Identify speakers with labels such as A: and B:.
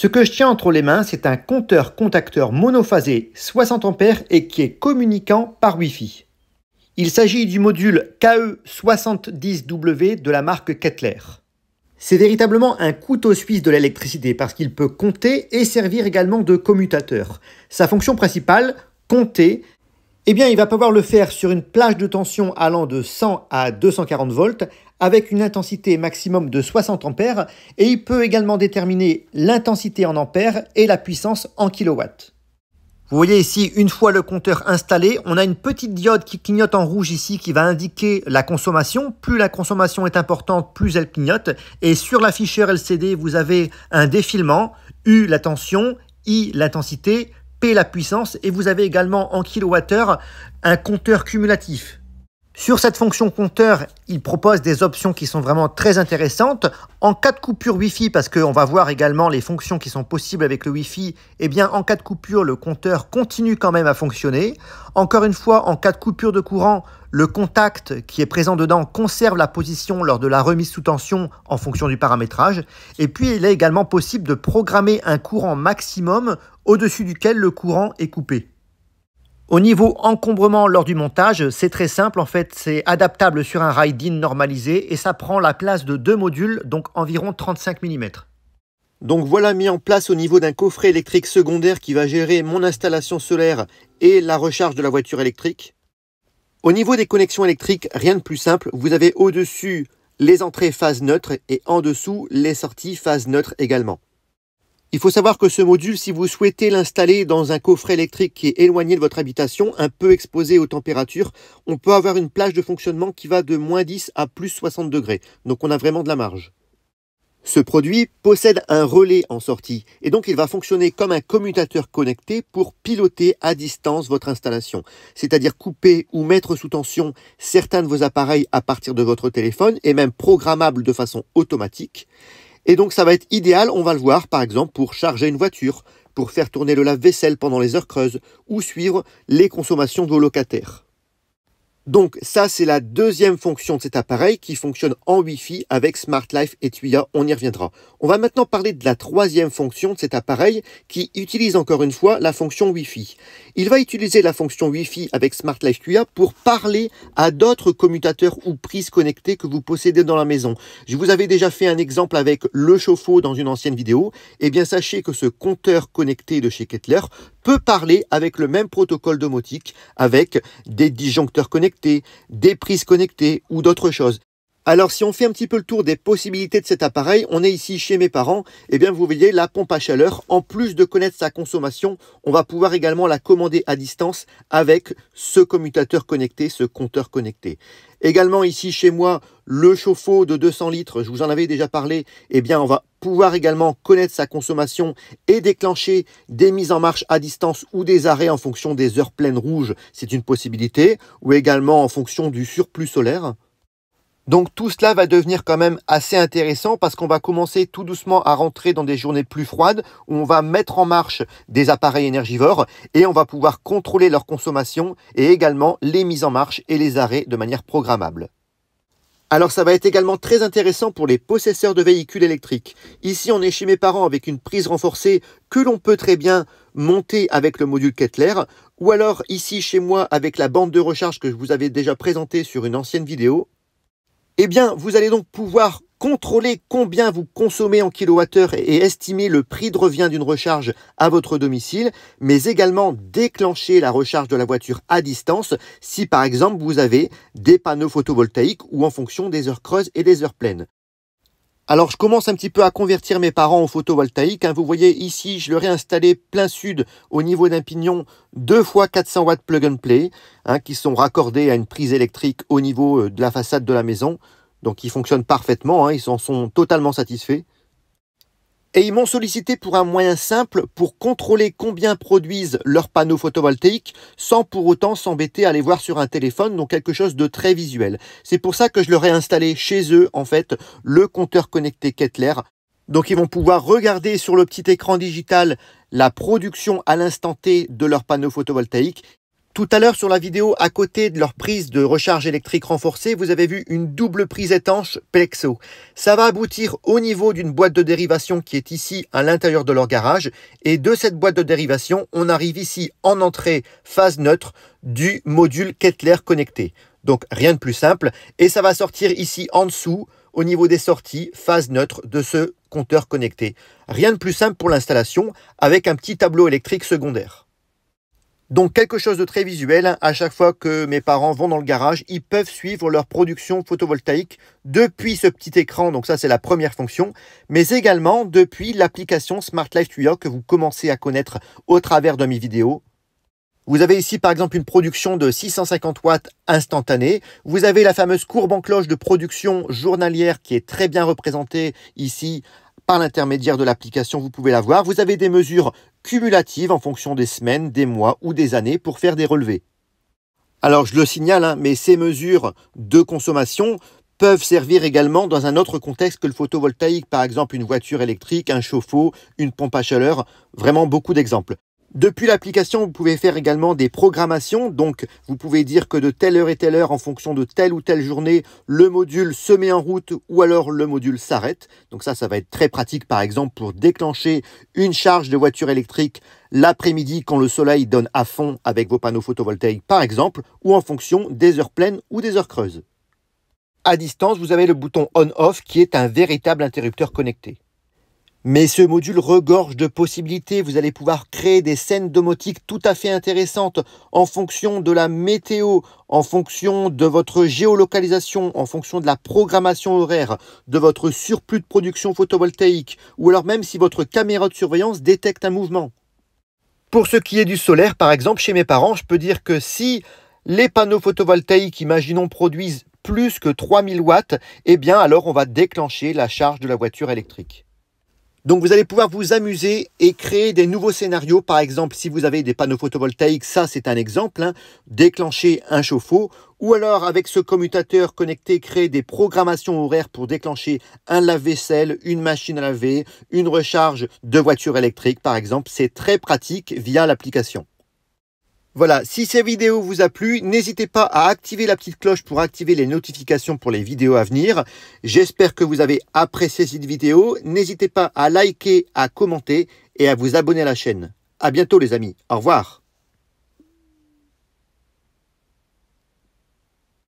A: Ce que je tiens entre les mains, c'est un compteur contacteur monophasé 60 A et qui est communicant par Wi-Fi. Il s'agit du module KE70W de la marque Kettler. C'est véritablement un couteau suisse de l'électricité parce qu'il peut compter et servir également de commutateur. Sa fonction principale, compter, eh bien, il va pouvoir le faire sur une plage de tension allant de 100 à 240 volts avec une intensité maximum de 60 ampères et il peut également déterminer l'intensité en ampères et la puissance en kilowatts. Vous voyez ici, une fois le compteur installé, on a une petite diode qui clignote en rouge ici qui va indiquer la consommation. Plus la consommation est importante, plus elle clignote. Et sur l'afficheur LCD, vous avez un défilement, U la tension, I l'intensité, P la puissance et vous avez également en kilowattheure un compteur cumulatif. Sur cette fonction compteur, il propose des options qui sont vraiment très intéressantes. En cas de coupure Wi-Fi, parce qu'on va voir également les fonctions qui sont possibles avec le Wi-Fi, eh bien en cas de coupure, le compteur continue quand même à fonctionner. Encore une fois, en cas de coupure de courant, le contact qui est présent dedans conserve la position lors de la remise sous tension en fonction du paramétrage. Et puis, il est également possible de programmer un courant maximum au-dessus duquel le courant est coupé. Au niveau encombrement lors du montage, c'est très simple en fait, c'est adaptable sur un ride-in normalisé et ça prend la place de 2 modules, donc environ 35 mm. Donc voilà mis en place au niveau d'un coffret électrique secondaire qui va gérer mon installation solaire et la recharge de la voiture électrique. Au niveau des connexions électriques, rien de plus simple, vous avez au-dessus les entrées phase neutre et en dessous les sorties phase neutre également. Il faut savoir que ce module, si vous souhaitez l'installer dans un coffret électrique qui est éloigné de votre habitation, un peu exposé aux températures, on peut avoir une plage de fonctionnement qui va de -10 à +60 degrés. Donc on a vraiment de la marge. Ce produit possède un relais en sortie et donc il va fonctionner comme un commutateur connecté pour piloter à distance votre installation. C'est-à-dire couper ou mettre sous tension certains de vos appareils à partir de votre téléphone et même programmable de façon automatique. Et donc ça va être idéal, on va le voir par exemple pour charger une voiture, pour faire tourner le lave-vaisselle pendant les heures creuses ou suivre les consommations de vos locataires. Donc ça c'est la deuxième fonction de cet appareil qui fonctionne en Wi-Fi avec Smart Life et Tuya, on y reviendra. On va maintenant parler de la troisième fonction de cet appareil qui utilise encore une fois la fonction Wi-Fi. Il va utiliser la fonction Wi-Fi avec Smart Life Tuya pour parler à d'autres commutateurs ou prises connectées que vous possédez dans la maison. Je vous avais déjà fait un exemple avec le chauffe-eau dans une ancienne vidéo. Eh bien sachez que ce compteur connecté de chez Kettler peut parler avec le même protocole domotique avec des disjoncteurs connectés, des prises connectées ou d'autres choses. Alors si on fait un petit peu le tour des possibilités de cet appareil, on est ici chez mes parents, et bien vous voyez la pompe à chaleur, en plus de connaître sa consommation, on va pouvoir également la commander à distance avec ce commutateur connecté, ce compteur connecté. Également ici chez moi, le chauffe-eau de 200 litres, je vous en avais déjà parlé, eh bien on va pouvoir également connaître sa consommation et déclencher des mises en marche à distance ou des arrêts en fonction des heures pleines rouges, c'est une possibilité, ou également en fonction du surplus solaire. Donc tout cela va devenir quand même assez intéressant parce qu'on va commencer tout doucement à rentrer dans des journées plus froides où on va mettre en marche des appareils énergivores et on va pouvoir contrôler leur consommation et également les mises en marche et les arrêts de manière programmable. Alors ça va être également très intéressant pour les possesseurs de véhicules électriques. Ici on est chez mes parents avec une prise renforcée que l'on peut très bien monter avec le module Kettler ou alors ici chez moi avec la bande de recharge que je vous avais déjà présentée sur une ancienne vidéo. Eh bien, vous allez donc pouvoir contrôler combien vous consommez en kilowattheure et estimer le prix de revient d'une recharge à votre domicile, mais également déclencher la recharge de la voiture à distance si par exemple vous avez des panneaux photovoltaïques ou en fonction des heures creuses et des heures pleines. Alors, je commence un petit peu à convertir mes parents au photovoltaïque. Vous voyez ici, je leur ai installé plein sud au niveau d'un pignon 2 x 400 watts plug and play qui sont raccordés à une prise électrique au niveau de la façade de la maison. Donc, ils fonctionnent parfaitement, ils en sont totalement satisfaits. Et ils m'ont sollicité pour un moyen simple pour contrôler combien produisent leurs panneaux photovoltaïques sans pour autant s'embêter à les voir sur un téléphone, donc quelque chose de très visuel. C'est pour ça que je leur ai installé chez eux, en fait, le compteur connecté Kettler. Donc ils vont pouvoir regarder sur le petit écran digital la production à l'instant T de leurs panneaux photovoltaïques. Tout à l'heure sur la vidéo, à côté de leur prise de recharge électrique renforcée, vous avez vu une double prise étanche plexo. Ça va aboutir au niveau d'une boîte de dérivation qui est ici à l'intérieur de leur garage. Et de cette boîte de dérivation, on arrive ici en entrée phase neutre du module Kettler connecté. Donc rien de plus simple. Et ça va sortir ici en dessous, au niveau des sorties, phase neutre de ce compteur connecté. Rien de plus simple pour l'installation avec un petit tableau électrique secondaire. Donc quelque chose de très visuel, à chaque fois que mes parents vont dans le garage, ils peuvent suivre leur production photovoltaïque depuis ce petit écran, donc ça c'est la première fonction, mais également depuis l'application Smart Life Tuya que vous commencez à connaître au travers de mes vidéos. Vous avez ici par exemple une production de 650 watts instantanée. Vous avez la fameuse courbe en cloche de production journalière qui est très bien représentée ici par l'intermédiaire de l'application, vous pouvez la voir. Vous avez des mesures cumulatives en fonction des semaines, des mois ou des années pour faire des relevés. Alors je le signale, mais ces mesures de consommation peuvent servir également dans un autre contexte que le photovoltaïque, par exemple une voiture électrique, un chauffe-eau, une pompe à chaleur, vraiment beaucoup d'exemples. Depuis l'application, vous pouvez faire également des programmations, donc vous pouvez dire que de telle heure et telle heure, en fonction de telle ou telle journée, le module se met en route ou alors le module s'arrête. Donc ça va être très pratique par exemple pour déclencher une charge de voiture électrique l'après-midi quand le soleil donne à fond avec vos panneaux photovoltaïques par exemple, ou en fonction des heures pleines ou des heures creuses. À distance, vous avez le bouton on-off qui est un véritable interrupteur connecté. Mais ce module regorge de possibilités. Vous allez pouvoir créer des scènes domotiques tout à fait intéressantes en fonction de la météo, en fonction de votre géolocalisation, en fonction de la programmation horaire, de votre surplus de production photovoltaïque, ou alors même si votre caméra de surveillance détecte un mouvement. Pour ce qui est du solaire, par exemple, chez mes parents, je peux dire que si les panneaux photovoltaïques, imaginons, produisent plus que 3000 watts, eh bien alors on va déclencher la charge de la voiture électrique. Donc vous allez pouvoir vous amuser et créer des nouveaux scénarios. Par exemple, si vous avez des panneaux photovoltaïques, ça c'est un exemple, déclencher un chauffe-eau. Ou alors avec ce commutateur connecté, créer des programmations horaires pour déclencher un lave-vaisselle, une machine à laver, une recharge de voiture électrique par exemple. C'est très pratique via l'application. Voilà, si cette vidéo vous a plu, n'hésitez pas à activer la petite cloche pour activer les notifications pour les vidéos à venir. J'espère que vous avez apprécié cette vidéo. N'hésitez pas à liker, à commenter et à vous abonner à la chaîne. À bientôt les amis. Au revoir.